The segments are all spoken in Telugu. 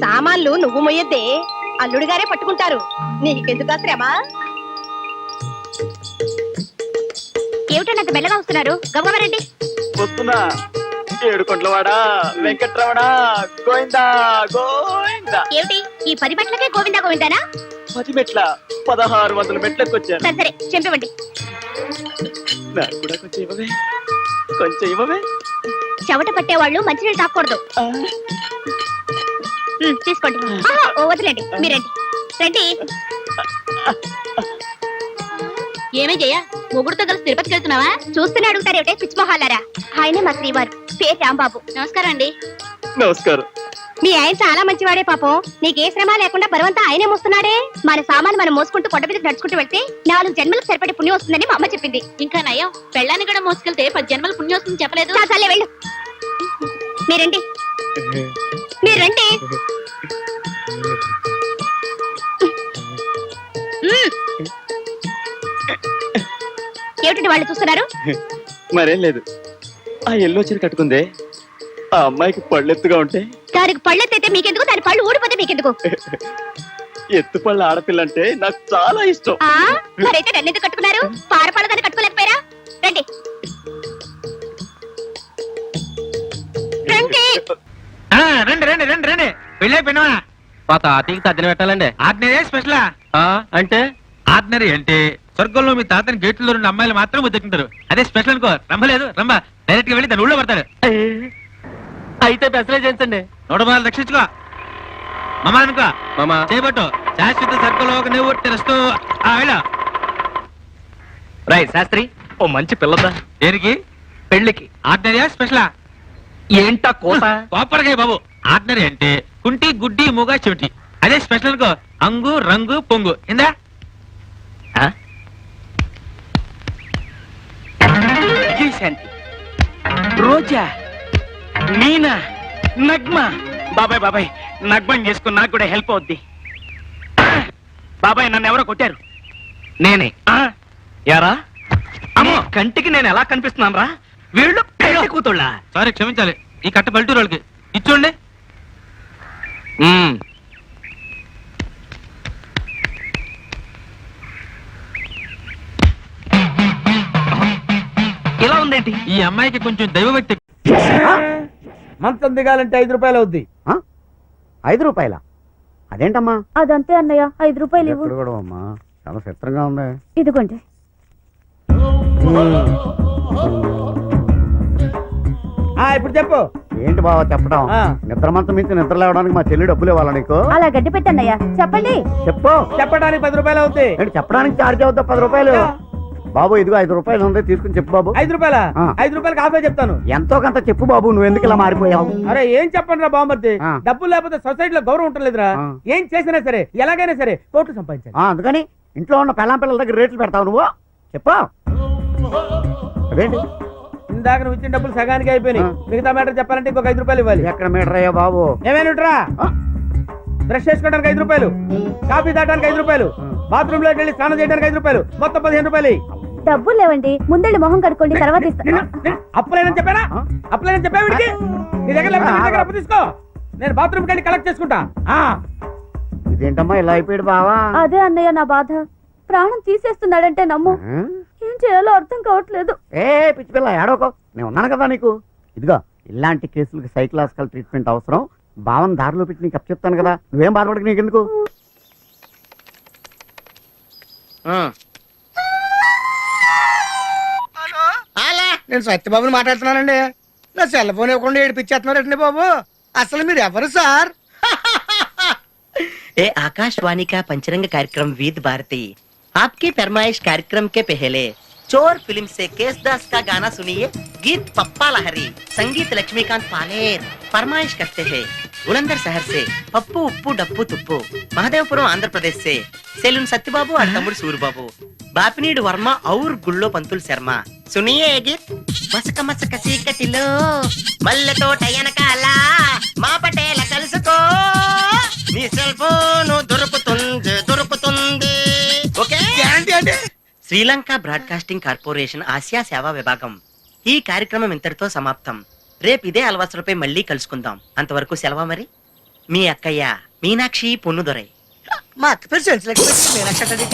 సామాన్లు నువ్వు మొయ్యద్దే, అల్లుడు గారే పట్టుకుంటారు. నీకెందుకు శ్రమ? ఏమిటంత మెల్లగా వస్తున్నారు? గవ్వరండి. వస్తున్నా. ఏడుకొండలవాడా వెంకట్రమణ గోవిందా గోవిందా. ఏమిటి ఈ 10 మెట్లకే గోవిందా గోవిందానా? 10 మెట్ల 1600 మెట్లకు వచ్చాను. సరే చెంపివ్వండి. నాకు కూడా కొంచెం ఇవ్వవే, కొంచెం ఇవ్వవే. చెవట పట్టేవాళ్ళు మంచినీళ్ళు తాకూడదు. తీసుకోండి. వదిలేండి, మీరండి. రండి. ఏమే జయ, మొగుడుతో కలిసి తిరుపతికి వెళ్తున్నావా? చూస్తూనే అడుగుతారేమిటే పిచ్చిమొహాలారా. ఆయనే మా శ్రీవారు, పేరు రాంబాబు. నమస్కారం అండి. నమస్కారం. మీ ఆయన చాలా మంచివాడే పాపం. నీకే శ్రమ లేకుండా బరువంతా ఆయనే మోస్తున్నాడే. మన సామాను మనం మోసుకుంటూ కొండ మీద నడుచుకుంటూ వెళ్తే 4 జన్మలకు సరిపడే పుణ్యం వస్తుందని మా అమ్మ చెప్పింది. ఇంకా నయం, పెళ్ళాన్ని కూడా మోసుకెళ్తే 10 జన్మల పుణ్యం వస్తుందని చెప్పలేదు. చాలే వెళ్ళు. మీరండి, మీరండి. ఏమిటండి వాళ్ళు చూస్తున్నారు? మరేం లేదు. ఆ ఎల్లో చీర కట్టుకుందే ఆ అమ్మాయికి పళ్ళెత్తుగా ఉంటే. దానికి పళ్ళెత్తైతే మీకెందుకు, దాని పళ్ళు ఊడిపోతే మీకెందుకు? ఎత్తు పళ్ళ ఆడపిల్ల అంటే నాకు చాలా ఇష్టం. మరైతే నన్నెందుకు కట్టుకున్నారు? పారపాల దాన్ని కట్టుకోలేకపోయారా? రండి రండి. రండి రండి రండి రండి. వెళ్ళైపోయినా మా తాతకి తద్దిన పెట్టాలండి. ఆర్డినరీ స్పెషలా? అంటే ఆర్డినరీ అంటే స్వర్గంలో మీ తాతని గేట్లలో 2 అమ్మాయిలు మాత్రం ముద్దెట్టుంటారు. అదే స్పెషల్ అనుకో. రమ్మలేదు, రమ్మ డైరెక్ట్ గా వెళ్ళి దాని ఊళ్ళో పడతాడు. అయితే పెసలే చేయించండి. 100 రూపాయలు రక్షించుకో. మమా అనుకో, మామా చేయబట్టు శాశ్వత స్వర్గంలో నువ్వు తెలుస్తూ వెళ్ళా. రై శాస్త్రి, ఓ మంచి పిల్లదా. దేనికి? పెళ్లికి. ఆర్డినరీయా స్పెషలా? ఏంటా కోత? కోపరకాయ బాబు. ఆర్డినరీ అంటే కుంటి గుడ్డి మూగ చెవిటి. అదే స్పెషల్ అనుకో. అంగు రంగు పొంగు. ఇందా శాంతి, రోజా, మీనా, నగ్మ. బాబాయ్ బాబాయ్, నగ్మం చేసుకుని నాకు కూడా హెల్ప్ అవుద్ది. బాబాయ్ నన్ను ఎవరో కొట్టారు. నేనే. యారా అమ్మో, కంటికి నేను ఎలా కనిపిస్తున్నాను రా? వీళ్ళు పెళ్లి కూతుళ్ళ. సారీ క్షమించాలి. ఈ కట్ట పల్లెటూరు వాళ్ళకి ఇచ్చోండి. ఇలా ఉందేంటి? ఈ అమ్మాయికి కొంచెం దైవభక్తి. మంచం దిగాలంటే 5 రూపాయలు అవుద్ది. 5 రూపాయల? అదేంటమ్మా? అదంతే అన్నయ్య, 5 రూపాయలు ఇవ్వు. కూడా అమ్మా చాలా చిత్రంగా ఉంది. ఇదిగోండి. ఇప్పుడు చెప్పు. ఏంటి బావ చెప్పడం? నిద్ర మంచం మించి నిద్ర లేవడానికి మా చెల్లి డబ్బులు ఇవ్వాలా నీకు? అలా గడ్డి పెట్టన్నయ్య, చెప్పండి. చెప్పు. చెప్పడానికి 10 రూపాయలు అవుతాయి. ఏంటి చెప్పడానికి ఛార్జ్ అవుతా? 10 రూపాయలు. బాబు ఇదిగో 5 రూపాయలు ఉంది, తీసుకుని చెప్పు బాబు. 5 రూపాయల? 5 రూపాయలకి ఆఫే చెప్తాను. ఎంతో కొంత చెప్పు బాబు, నువ్వు ఎందుకు ఇలా మారిపోయావు? అరే ఏం చెప్పండి రా బామ్మర్ది, డబ్బులు లేకపోతే సొసైటీలో గౌరవం ఉంటలేదురా. ఏం చేసినా సరే ఎలాగైనా సరే కోట్లు సంపాదించాలి. అందుకని ఇంట్లో ఉన్న పెళ్ళాం పిల్లల దగ్గర రేట్లు పెడతావు నువ్వు? చెప్పు. అదేంటి ఇందాక నువ్వు ఇచ్చిన డబ్బులు సగానికి అయిపోయినాయి. మిగతా మీటర్ చెప్పాలంటే ఇంకొక 5 రూపాయలు ఇవ్వాలి. ఎక్కడ మీటర్ అయ్యా బాబు? ఏమైనా బ్రష్ చేసుకోవడానికి 5 రూపాయలు, కాఫీ తాగడానికి 5 రూపాయలు, బాత్రూమ్ లోకి వెళ్ళి స్నానం చేయడానికి 5 రూపాయలు, మొత్తం 15 రూపాయలు. డబ్బులు లేవండి, ముందెళ్ళి మొహం కడుక్కోండి, తర్వాత అప్పులేనని చెప్పానా? అప్పులేనని చెప్పా వీడికి. నీ దగ్గర లేకపోతే నీ దగ్గర అప్పు తీసుకో, నేను బాత్రూమ్కి వెళ్ళి కలెక్ట్ చేసుకుంటా. ఇదేంటమ్మా ఇలా అయిపోయాడు బావా? అదే అన్నయ్య నా బాధ. ప్రాణం తీసేస్తున్నాడంటే నమ్ము. ఏం చేయాలో అర్థం కావట్లేదు. పిచ్చి పిల్ల ఏడోకో, నేను ఉన్నాను కదా నీకు. ఇదిగో ఇలాంటి కేసులకి సైకలాజికల్ ట్రీట్మెంట్ అవసరం. భావన దారిలో పెట్టి నీకు అప్పు చెప్తాను కదా, నువ్వేం బాధపడకు. నీకెందుకు? నేను సత్యబాబుని మాట్లాడుతున్నానండి. నా సెల్ ఫోన్ ఇవ్వకుండా ఏడిపించేస్తున్నారండి బాబు. అసలు మీరు ఎవరు సార్? ए आकाशवाणी का पंचरंग कार्यक्रम विद भारती आपकी फरमाइश कार्यक्रम के पहले चोर फिल्म से केसदास का गाना सुनिए. गीत पप्पा लहरी, संगीत लक्ष्मीकांत पालेर. फरमाइश करते हैं बुलंदर शहर से पप्पू उप्पू डप्पू तुप्पू, महादेवपुरम आंध्र प्रदेश से सेलून सत्यबाबू और तमुड़ सूरबाबू, बापिनीड वर्मा और गुल्लो पंतुल शर्मा. सुनिए गीत. मसक मसक सीकटिलो मल्ल तोट एनकाला మా పటేల కలుసుకో, నీ సెల్ ఫోన్ దొరుకుతుంది. Okay. Sri Lanka broadcasting corporation Asia సేవా విభాగం. ఈ కార్యక్రమం ఇంతటితో సమాప్తం. రేపు ఇదే అలవాసులపై మళ్ళీ కలుసుకుందాం. అంతవరకు సెలవు మరి. మీ అక్కయ్య మీనాక్షి పొన్నుదొరై. మా అక్క పేరు సెన్సిలక్ష్మి మీనాక్షి అంటండి.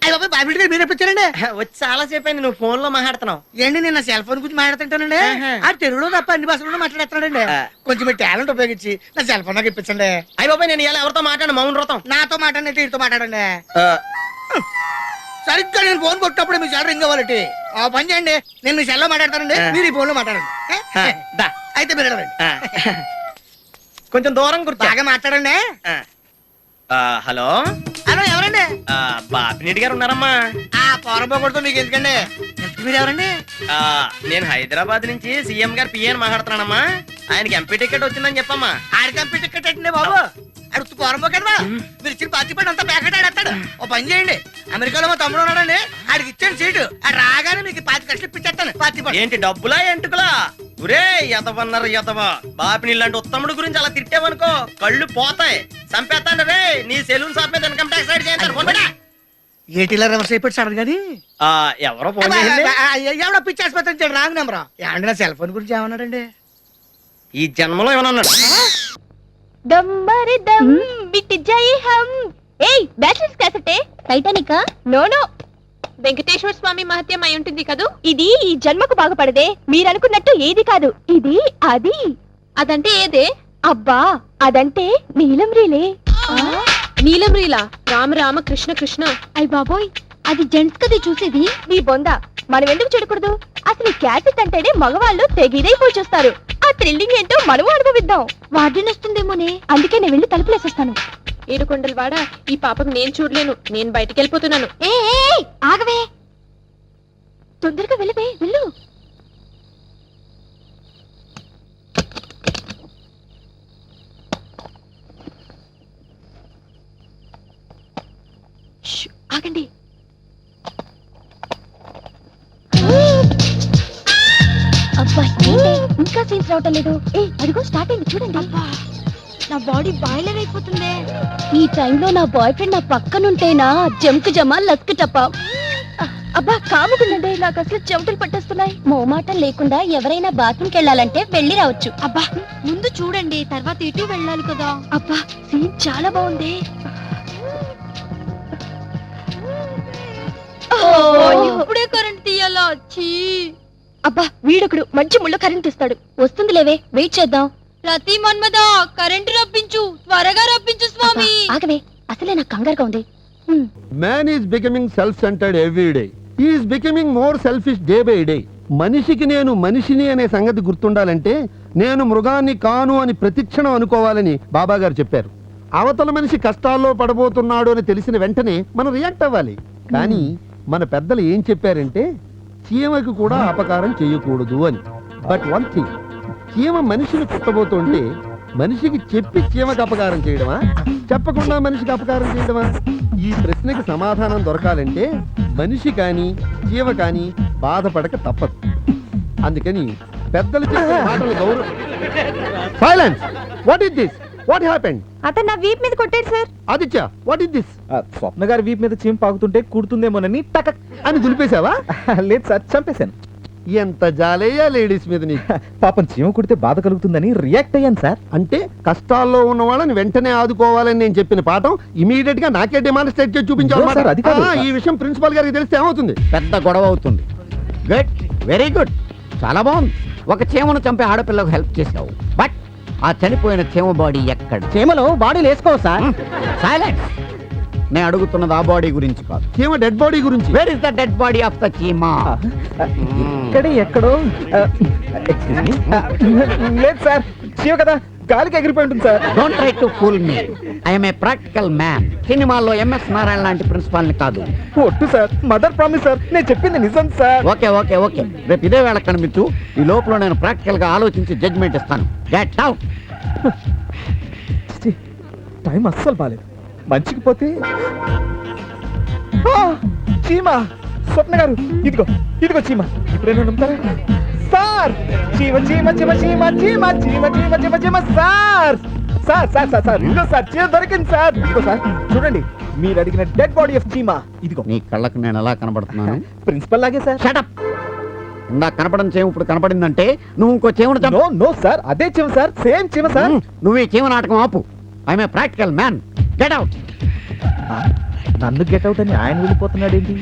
అయ్య బాబాయ్ బాబిడి గారు మీరు ఎప్పుడండి? వచ్చి చాలా సేపు అయింది, నువ్వు ఫోన్ లో మాట్లాడుతున్నావు. ఏంటి నేను నా సెల్ ఫోన్ గురించి మాట్లాడుతుంటానండి. ఆహా. ఆ తెలుగులో తప్ప అన్ని భాషల్లో మాట్లాడేస్తాడండి. కొంచెం మీ టాలెంట్ ఉపయోగించి నా సెల్ ఫోన్ నాకు ఇప్పించండి. అయ్య బాబాయ్ నేను ఇలా ఎవరితో మాట్లాడు మౌన్ వ్రతం. నాతో మాట్లాడండి, వీటితో మాట్లాడండి. సరిగ్గా నేను ఫోన్ కొట్టినప్పుడు మీ సెల్ రింగ్ అవ్వాలంటే ఆ పని చేయండి. నేను మీ సెల్లో మాట్లాడతానండి, మీరు ఈ ఫోన్ లో మాట్లాడండి. దా. అయితే మీరు వెళ్ళండి. కొంచెం దూరం కూర్చో. బాగా మాట్లాడండి. హలో హలో ఎవరండి? బాపినెడ్డి గారు ఉన్నారమ్మా? ఆ పోరపోకూడదు మీకు ఎందుకండి? ఎంత మీరు ఎవరండి? నేను హైదరాబాద్ నుంచి సీఎం గారు పిఏని మాట్లాడుతున్నానమ్మా. ఆయనకి ఎంపీ టికెట్ వచ్చిందని చెప్పమ్మా. ఆడికి ఎంపీ టికెట్ అండి బాబు. అడుగుతూ పోరపోకడదా? మీరు ఇచ్చిన పార్టీ పడి అంతా ప్యాకెట్ ఆడేస్తాడు. ఓ పని చేయండి, అమెరికాలో మా తమ్ముడు ఉన్నాడండి, ఆడికి ఇచ్చాను సీటు. ఆడు రాగానే మీకు 5 లక్షలు ఇప్పించేస్తాను పార్టీ పడి. ఏంటి డబ్బులా ఎంటుకులా? ఒరే ఎదవన్నారు ఎదవ. బాపిని ఇలాంటి ఉత్తముడు గురించి అలా తిట్టావనుకో కళ్ళు పోతాయి, చంపేస్తాను రే. నీ సెలూన్ షాప్ మీద ఇన్కమ్ ట్యాక్స్ రైడ్ చేస్తారు. ఏటీలో రివర్స్ అయిపోయి సడన్ గాని ఎవరో ఫోన్ చేసింది? ఎవడో పిచ్చి ఆసుపత్రి ఇచ్చాడు, రాంగ్ నెంబర్. ఏమండి నా సెల్ ఫోన్ గురించి ఏమన్నాడండి? ఈ జన్మలో ఏమన్నా అన్నాడు? దమ్మరి దమ్ బిట్టి జై హం. Hey bachelors cassette Titanic? No no, Venkateswara Swamy Mahatyam అయి ఉంటుంది కదూ. ఇది ఈ జన్మకు బాగుపడదే, మీరనుకున్నట్టు ఏది కాదు. ఇది అది. అదంటే ఏదే? అబ్బా అదంటే నీలం రీలే. నీలం రీలా? రామ రామ కృష్ణ కృష్ణ. అయ్య బాబోయ్, అది జెంట్స్ కది చూసేది. నీ బొంద, మనం ఎందుకు చూడకూడదు? అసలు క్యాసెట్ అంటేనే మగవాళ్ళు తెగిదైపోయి చూస్తారు. ఆ థ్రిల్లింగ్ ఏంటో మనము అనుభవిద్దాం. వార్డెన్ వస్తుందేమోనే, అందుకే నేను వెళ్ళి తలుపులేసేస్తాను. ఏడుకొండలు వాడా, ఈ పాపకు నేను చూడలేను, నేను బయటికి వెళ్ళిపోతున్నాను. ఏ ఆగవే, తొందరగా వెళ్ళవే, వెళ్ళు. ఆగండి. అబ్బా ఇంకా సీన్స్ రావటం లేదు. అదిగో స్టార్ట్ అయింది చూడండి. నా బాడీ బాయిలర్ అయిపోతుంది. ఈ టైంలో నా బాయ్ ఫ్రెండ్ నా పక్కనుంటేనా జంకు జమా లస్క్ టపా. అబ్బా కాముకుందండి, నాకు అసలు చెమటలు పట్టేస్తున్నాయి. మోమాటం లేకుండా ఎవరైనా బాత్రూమ్కి వెళ్ళాలంటే వెళ్ళి రావచ్చు. అబ్బా ముందు చూడండి, తర్వాత ఇటు వెళ్ళాలి కదా. అబ్బా సీన్ చాలా బాగుంది. ఇప్పుడే కరెంట్ తీయాలా? అబ్బా వీడొకడు మంచి ముళ్ళ కరెంట్ ఇస్తాడు. వస్తుంది లేవే, వెయిట్ చేద్దాం. రతి మన్మద కరెంటు రప్పించు, త్వరగా రప్పించు స్వామి. ఆగవే, అసలే నాకు కంగారుగా ఉంది. Man is becoming self centred every day. Is becoming more selfish day by day. మనిషికి నేను మనిషిని అనే సంగతి గుర్తుండాలంటే నేను మృగాన్ని కాను అని ప్రతిక్షణం అనుకోవాలని బాబా గారు చెప్పారు. అవతల మనిషి కష్టాల్లో పడబోతున్నాడు అని తెలిసిన వెంటనే మనం రియాక్ట్ అవ్వాలి. కానీ మన పెద్దలు ఏం చెప్పారంటే చీమకు కూడా అపకారం చేయకూడదు అని. బట్ వన్ థింగ్, చీమ మనిషిని కుట్టబోతుంటే మనిషికి చెప్పి చీమకు అపకారం చేయడమా, చెప్పకుండా మనిషికి అపకారం చేయడమా? ఈ ప్రశ్నకి సమాధానం దొరకాలంటే మనిషి కానీ చీమ కానీ బాధపడక తప్పదు. అందుకని పెద్దలు చెప్పే మాటలు గౌరవం. Silence. What is this? What happened? అతను నా వీప్ మీద కొట్టాడు sir. Aditya, what is this? Swapna గారి వీపు మీద చీమ పాకుతుంటే కుడుతుందేమోనని టక్ అని దులిపేశావా? లేదు సార్, చంపేశాను. ఎంత జాలేయా లేడీస్ మీద నీకు. పాపం చీమ కుడితే బాధ కలుగుతుందని రియాక్ట్ అయ్యాను సార్. అంటే కష్టాల్లో ఉన్న వాళ్ళని వెంటనే ఆదుకోవాలని నేను చెప్పిన పాఠం ఇమీడియట్ గా నాకే డెమాన్స్ట్రేట్ చేసి చూపించాలి. సార్, అది కాదు. ఈ విషయం ప్రిన్సిపాల్ గారికి తెలిస్తే ఏమవుతుంది? పెద్ద గొడవ అవుతుంది. గుడ్, వెరీ గుడ్, చాలా బాగుంది. ఒక చీమను చంపే ఆడపిల్లకు హెల్ప్ చేసావు. బట్ ఆ చనిపోయిన చీమ బాడీ ఎక్కడ? చీమలో బాడీలు వేసుకోవు సార్. సైలెన్స్. నేను అడుగుతున్నది ఆ బాడీ గురించి కాదు, చీమ డెడ్ బాడీ గురించి. Where is the dead body of the చీమ? ఇక్కడే ఎక్కడో. లేదు సార్, చీమ కదా గాలికి ఎగిరిపోయి ఉంటుంది sir. Don't try to fool me. I'm a practical man. సినిమాల్లో ఎంఎస్ నారాయణ లాంటి ప్రిన్సిపాల్ ని కాదు. ఒట్టు సార్, మదర్ ప్రామిస్ సార్, నేను చెప్పింది నిజం సార్. ఓకే ఓకే ఓకే, రేపు ఇదే వేళ కనిపించు. ఈ లోపల నేను ప్రాక్టికల్ గా ఆలోచించి జడ్జ్మెంట్ ఇస్తాను. Get out. టైం అస్సలు బాలేదు. మంచికి పోతే చీమ. స్వప్న గారు, ఇదిగో ఇదిగో చీమ. ఇప్పుడేనా నమ్ముతారా సార్? చీమ చీమ చీమ చీమ చీమ చీమ చీమ చీమ చీమ sir. Sir sir sir sir, ఇదిగో సార్, చీమ దొరికింది సార్. ఇదిగో సార్, చూడండి, మీరు అడిగిన డెడ్ బాడీ ఆఫ్ చీమ ఇదిగో. నీ కళ్ళకు నేను ఎలా కనబడుతున్నాను? ప్రిన్సిపల్ లాగే సార్. Shut up. ఇందాక కనపడని చేయం ఇప్పుడు కనపడిందంటే నువ్వు ఇంకో చేవును నో నో సార్ అదే చీమ సార్ సేమ్ చీమ సార్ నువ్వు ఈ చీమ నాటకం ఆపు I'm a practical man get out నన్ను గెట్ అవుట్ అని ఆయన వెళ్ళిపోతున్నాడు ఏంటి